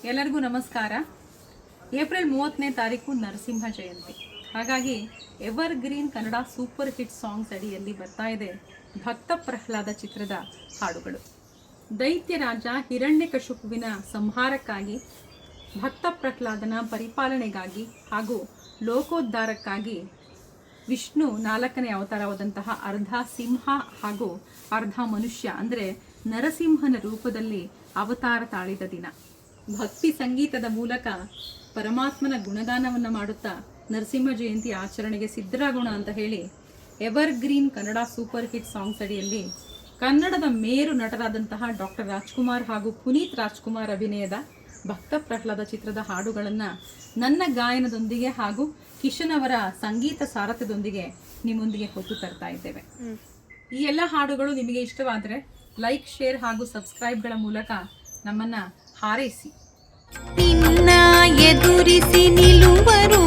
ಎಲ್ಲರಿಗೂ ನಮಸ್ಕಾರ. ಏಪ್ರಿಲ್ 30ನೇ ತಾರೀಕು ನರಸಿಂಹ ಜಯಂತಿ. ಹಾಗಾಗಿ ever green Kannada super hit songs ಅಡಿಯಲ್ಲಿ ಬರ್ತಾ ಇದೆ ಭಕ್ತ ಪ್ರಹ್ಲಾದ ಚಿತ್ರದ ಹಾಡುಗಳು. ದೈತ್ಯ ರಾಜ ಹಿರಣ್ಯಕಶಿಪುವಿನ ಸಂಹಾರಕ್ಕಾಗಿ, ಭಕ್ತ ಪ್ರಹ್ಲಾದನ ಪರಿಪಾಲನೆಗಾಗಿ ಹಾಗೂ ಲೋಕೋದ್ಧಾರಕ್ಕಾಗಿ ವಿಷ್ಣು 4ನೇ ಅವತಾರವಾದಂತಹ ಅರ್ಧ ಸಿಂಹ ಹಾಗೂ ಅರ್ಧ ಮನುಷ್ಯ ಅಂದರೆ ನರಸಿಂಹನ ರೂಪದಲ್ಲಿ ಅವತಾರ ತಾಳಿದ ದಿನ. ಭಕ್ತಿ ಸಂಗೀತದ ಮೂಲಕ ಪರಮಾತ್ಮನ ಗುಣಗಾನವನ್ನು ಮಾಡುತ್ತಾ ನರಸಿಂಹ ಜಯಂತಿ ಆಚರಣೆಗೆ ಸಿದ್ಧರಾಗೋಣ ಅಂತ ಹೇಳಿ ever green Kannada super hit songs ಅಡಿಯಲ್ಲಿ ಕನ್ನಡದ ಮೇರು ನಟರಾದಂತಹ ಡಾಕ್ಟರ್ ರಾಜ್ಕುಮಾರ್ ಹಾಗೂ ಪುನೀತ್ ರಾಜ್ಕುಮಾರ್ ಅಭಿನಯದ ಭಕ್ತ ಪ್ರಹ್ಲಾದ ಚಿತ್ರದ ಹಾಡುಗಳನ್ನು ನನ್ನ ಗಾಯನದೊಂದಿಗೆ ಹಾಗೂ ಕಿಶನ್ ಅವರ ಸಂಗೀತ ಸಾರಥ್ಯದೊಂದಿಗೆ ನಿಮ್ಮೊಂದಿಗೆ ಹೊತ್ತು ತರ್ತಾ ಇದ್ದೇವೆ. ಈ ಎಲ್ಲ ಹಾಡುಗಳು ನಿಮಗೆ ಇಷ್ಟವಾದರೆ ಲೈಕ್, ಶೇರ್ ಹಾಗೂ ಸಬ್ಸ್ಕ್ರೈಬ್ಗಳ ಮೂಲಕ ನಮ್ಮನ್ನ ಹಾರೈಸಿ. ನಿನ್ನ ಎದುರಿಸಿ ನಿಲುವರು